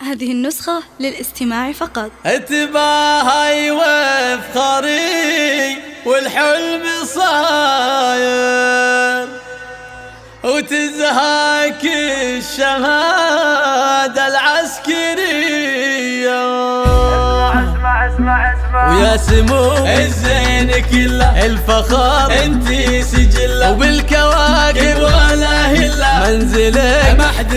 هذه النسخة للاستماع فقط. اتباهي وافخري والحلم صاير وتزهاك الشهادة العسكرية. اسمع ويا سمو الزين كله الفخر انتي سجله وبالكواكب ولا هله منزلك ما حد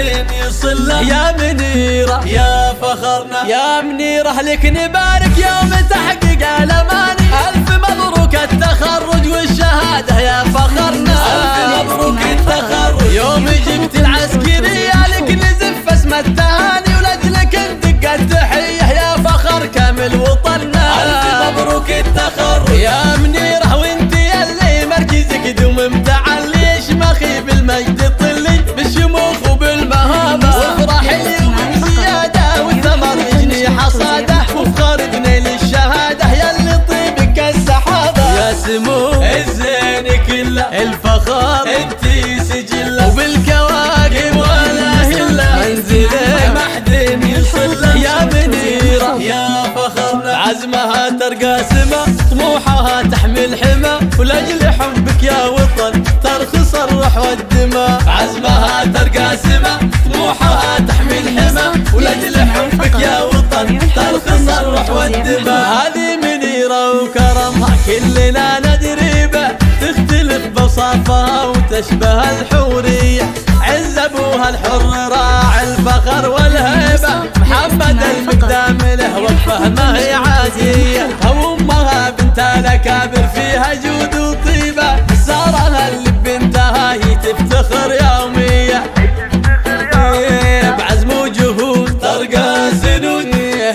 يصل له يا منيره يا فخرنا يا منيره لك نبارك يوم تحقيق الاماني. الف مبروك التخرج والشهاده يا فخرنا. الف مبروك التخرج يوم جبت العسكريه لك نزف اسم التهاني ولاجلك ندق التحيه يا فخر كامل وطننا. الف مبروك التخرج يا منيره وانتي اللي مركزك دوم متعلي شمخي بالمجد طلي بالشموخ وبالمهابه وافرح اليوم بزياده والثمر يجني حصاده وفخر بنيل الشهاده يا اللي طيبك السحابه. يا سمو الزين كله الفخر انتي سجله وبالكواكب ولا هله منزلك ما حد يصل له يا منيره يا فخرنا. عزمها ترقى سما طموحها تحمل حما ولاجل حبك يا وطن ترخص الروح والدماء. عزمها ترقى سما طموحها تحمل حما ولاجل حبك يا وطن ترخص الروح والدماء. هذه منيره وكرمها كلنا ندري به تختلف بوصافها وتشبه الحوريه. عز ابوها الحر راعي الفخر والهيبه محمد المقدام له وقفه ما هي عاديه. امها بنت الاكابر فيها جود وطيبه سارها اللي بنتها هي تفتخر يوميه. بعزم وجهود ترقى سنود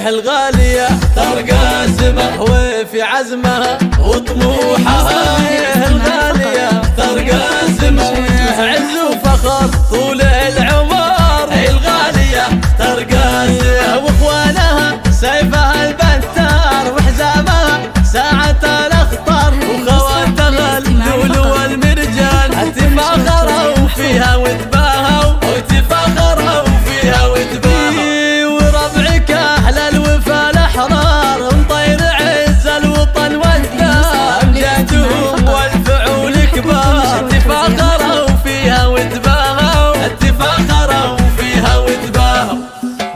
الغاليه ترقى سما وفي عزمها وطموحها الغاليه ترقى سما عز وفخر طول العمر الغاليه ترقى سما واخوانها سيفها البتار وحزامها ساعة الاخطار وخواتها اللؤلؤ والمرجان تفاخروا فيها وتباهوا وتفاخروا فيها وتباهوا. وربعك اهل الوفا الاحرار مطير عز الوطن والدار امجادهم والفعول كبار تفاخروا فيها وتباهوا تفاخروا فيها وتباهوا.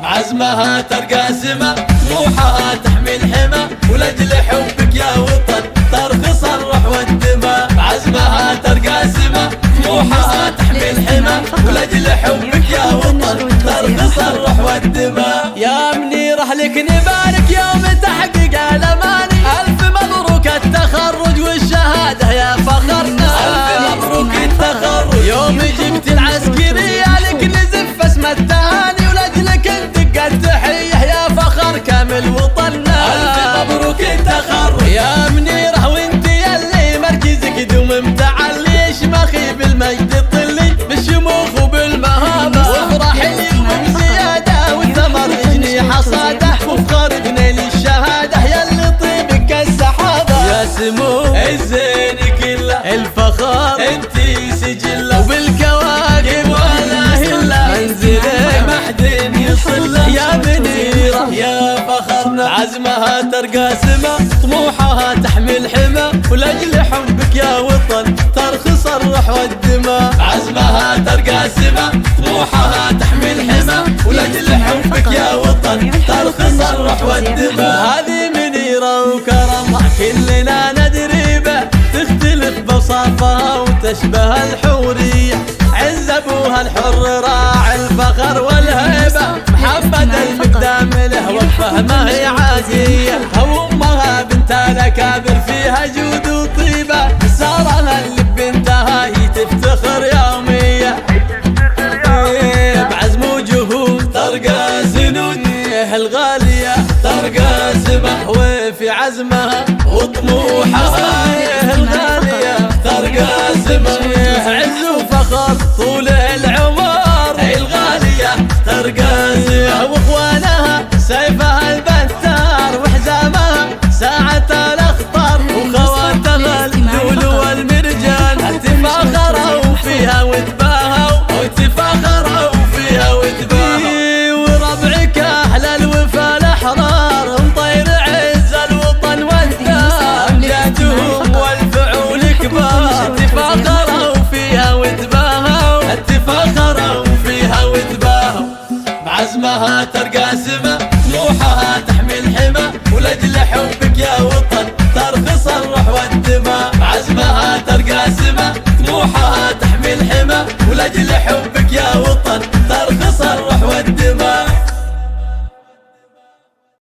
عزمها ترقى سما طموحها تحمل حما ولاجل حبك يا وطن ترخص الروح والدماء. عزمها ترقى سما طموحها تحمل حما ولاجل حبك يا وطن ترخص الروح والدماء. يا منيره لك نبارك يوم تحقيق الاماني. الف مبروك التخرج والشهاده يا فخرنا. الف مبروك التخرج يوم جبت العسكريه لك نزف اسم التهاني ولاجلك ندق التحيه يا فخر كامل وطننا. الف مبروك التخرج يا منيره وانتي اللي مركزك دوم متعلي شمخي بالمجد طلي بالشموخ وبالمهابه وافرح اليوم بزياده والثمر يجني حصاده وفخر بنيل الشهاده يا اللي طيبك السحابه. يا سمو الزين كله الفخر انتي سجله وبالكواكب ولا هله منزلك ما حد يصل له يا منيره يا فخرنا. عزمها ترقى سما طموحها تحمل حما ولاجل حبك يا وطن ترخص الروح والدماء. عزمها ترقى سما طموحها تحمل حما ولاجل حبك يا وطن ترخص الروح والدماء. هذه منيره وكرمها كلنا ندري به تختلف بوصافها وتشبه الحوريه. عز ابوها الحر راعي الفخر والهيبه محمد المقدام له وقفه ما هي عاديه. امها بنت الاكابر فيها جود وطيبه سارها اللي بنتها هي تفتخر يوميه. بعزم وجهود ترقى سنود الغاليه ترقى سما وفي عزمها وطموحها الغاليه ترقى سما عز وفخر طول العمر الغاليه ترقى سما واخوانها سيفها البتار وحزامها ساعة الاخطار وخواتها اللؤلؤ والمرجان تفاخروا فيها وتباهوا وتفاخروا فيها وتباهوا. وربعك ترقى سما، طموحها تحمي الحمى، ولأجل حبك يا وطن ترخص الروح والدماء. عزمها ترقى سما، طموحها تحمي الحمى، ولأجل حبك يا وطن ترخص الروح والدماء.